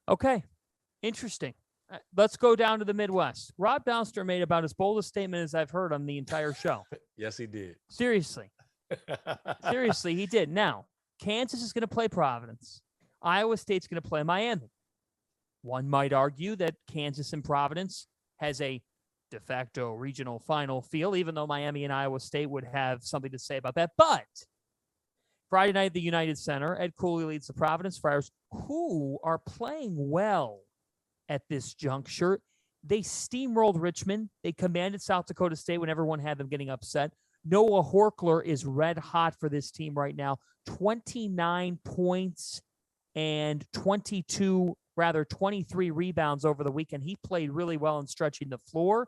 Okay, interesting. Let's go down to the Midwest. Rob Downster made about as bold a statement as I've heard on the entire show. Yes, he did. Seriously. Seriously, he did. Now, Kansas is going to play Providence. Iowa State's going to play Miami. One might argue that Kansas and Providence has a de facto regional final feel, even though Miami and Iowa State would have something to say about that. But Friday night at the United Center, Ed Cooley leads the Providence Friars, who are playing well at this juncture. They steamrolled Richmond. They commanded South Dakota State when everyone had them getting upset. Noah Horkler is red hot for this team right now. 29 points and 23 rebounds over the weekend. He played really well in stretching the floor.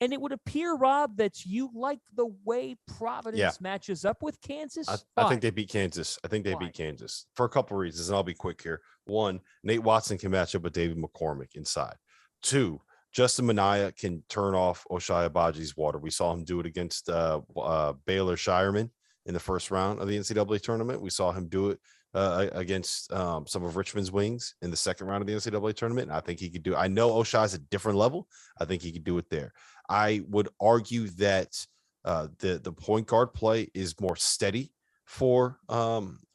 And it would appear, Rob, that you like the way Providence matches up with Kansas. I think they beat Kansas. I think they beat Kansas for a couple of reasons, and I'll be quick here. One, Nate Watson can match up with David McCormick inside. Two, Justin Minaya can turn off Oshai Abaji's water. We saw him do it against Baylor Shireman in the first round of the NCAA tournament. We saw him do it against some of Richmond's wings in the second round of the NCAA tournament. And I think he could do it. I know Oshai's a different level. I think he could do it there. I would argue that the point guard play is more steady for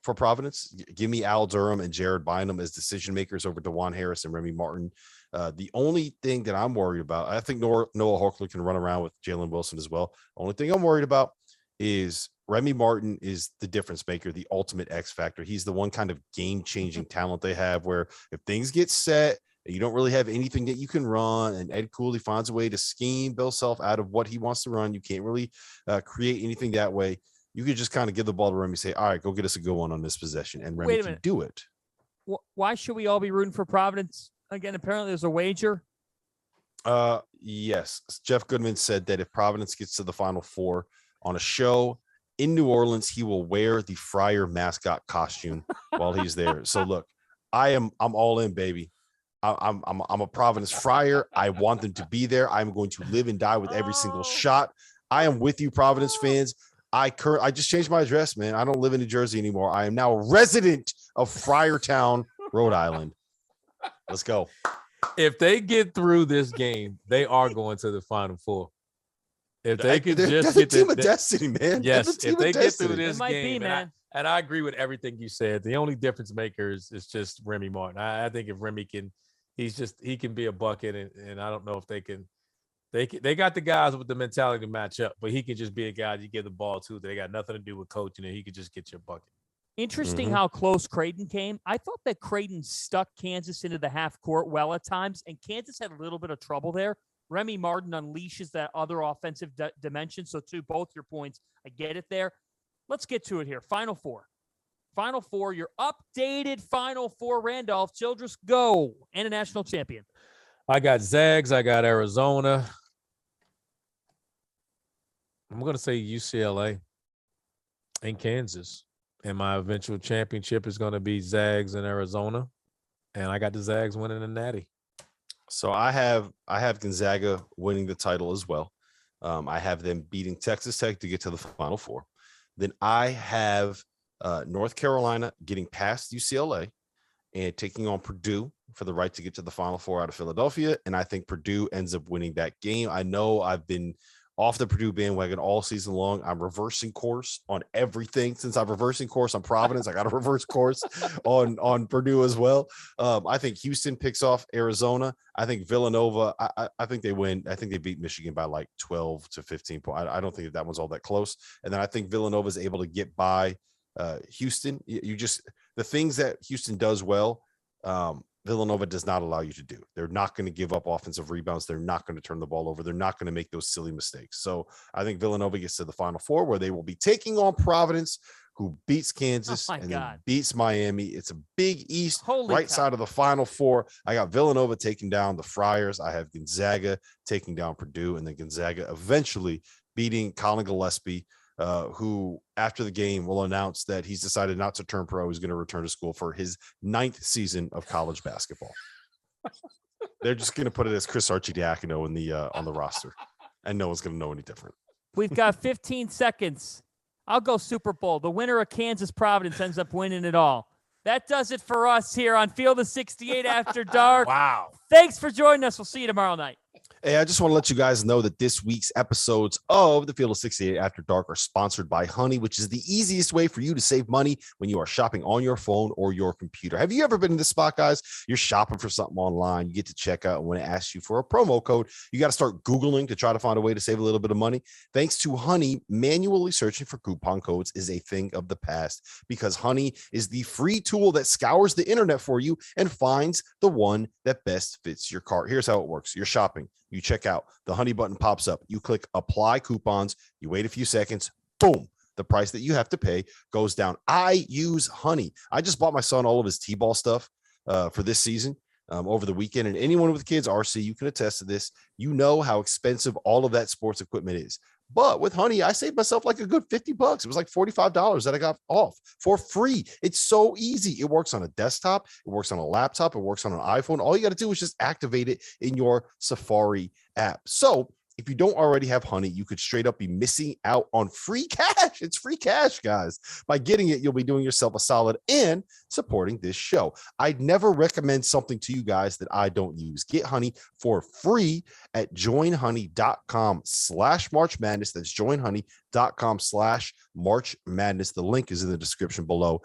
Providence. Give me Al Durham and Jared Bynum as decision makers over DeJuan Harris and Remy Martin. The only thing that I'm worried about, I think Noah Horkler can run around with Jalen Wilson as well. Only thing I'm worried about is Remy Martin is the difference maker, the ultimate X factor. He's the one kind of game-changing talent they have where if things get set, you don't really have anything that you can run, and Ed Cooley finds a way to scheme Bill Self out of what he wants to run. You can't really create anything that way. You could just kind of give the ball to Remy, say, all right, go get us a good one on this possession, and Remy can do it. Why should we all be rooting for Providence? Again, apparently there's a wager. Yes. Jeff Goodman said that if Providence gets to the Final Four on a show in New Orleans, he will wear the Friar mascot costume while he's there. So look, I'm all in, baby. I'm a Providence Friar. I want them to be there. I'm going to live and die with every single shot. I am with you, Providence fans. I just changed my address, man. I don't live in New Jersey anymore. I am now a resident of Friartown, Rhode Island. Let's go. If they get through this game, they are going to the Final Four. If they could just get the team of destiny, man. Yes, if they get through this might game, be, man. And I agree with everything you said. The only difference maker is just Remy Martin. I think if Remy can, he can be a bucket, and I don't know if they can. They got the guys with the mentality to match up, but he can just be a guy you give the ball to. They got nothing to do with coaching, and he could just get your bucket. Interesting how close Creighton came. I thought that Creighton stuck Kansas into the half court well at times, and Kansas had a little bit of trouble there. Remy Martin unleashes that other offensive dimension. So, to both your points, I get it there. Let's get to it here. Final Four. Final Four, your updated Final Four. Randolph Childress, go. And a national champion. I got Zags. I got Arizona. I'm going to say UCLA and Kansas. And my eventual championship is going to be Zags in Arizona. And I got the Zags winning the Natty. So I have Gonzaga winning the title as well. I have them beating Texas Tech to get to the Final Four. Then I have North Carolina getting past UCLA and taking on Purdue for the right to get to the Final Four out of Philadelphia. And I think Purdue ends up winning that game. I know I've been off the Purdue bandwagon all season long. I'm reversing course on everything. Since I'm reversing course on Providence, I got to reverse course on Purdue as well. I think Houston picks off Arizona. I think Villanova, I think they win. I think they beat Michigan by like 12 to 15 points. I don't think that one's all that close. And then I think Villanova is able to get by Houston. The things that Houston does well, Villanova does not allow you to do. They're not going to give up offensive rebounds. They're not going to turn the ball over. They're not going to make those silly mistakes. So I think Villanova gets to the Final Four where they will be taking on Providence, who beats Kansas then beats Miami. It's a Big East side of the Final Four. I got Villanova taking down the Friars. I have Gonzaga taking down Purdue, and then Gonzaga eventually beating Colin Gillespie, who after the game will announce that he's decided not to turn pro. He's going to return to school for his 9th season of college basketball. They're just going to put it as Chris Archidiakono on the roster, and no one's going to know any different. We've got 15 seconds. I'll go Super Bowl. The winner of Kansas Providence ends up winning it all. That does it for us here on Field of 68 After Dark. Wow. Thanks for joining us. We'll see you tomorrow night. Hey, I just want to let you guys know that this week's episodes of the Field of 68 After Dark are sponsored by Honey, which is the easiest way for you to save money when you are shopping on your phone or your computer. Have you ever been in this spot, guys? You're shopping for something online. You get to check out, and when it asks you for a promo code, you got to start Googling to try to find a way to save a little bit of money. Thanks to Honey, manually searching for coupon codes is a thing of the past because Honey is the free tool that scours the internet for you and finds the one that best fits your cart. Here's how it works. You're shopping. You check out, the Honey button pops up. You click apply coupons. You wait a few seconds. Boom. The price that you have to pay goes down. I use Honey. I just bought my son all of his T-ball stuff for this season over the weekend. And anyone with kids, RC, you can attest to this. You know how expensive all of that sports equipment is. But with Honey, I saved myself like a good $50. It was like $45 that I got off for free. It's so easy. It works on a desktop. It works on a laptop. It works on an iPhone. All you got to do is just activate it in your Safari app. So if you don't already have Honey, you could straight up be missing out on free cash. It's free cash, guys. By getting it, you'll be doing yourself a solid and supporting this show. I'd never recommend something to you guys that I don't use. Get Honey for free at joinhoney.com/March Madness. That's joinhoney.com/March Madness. The link is in the description below.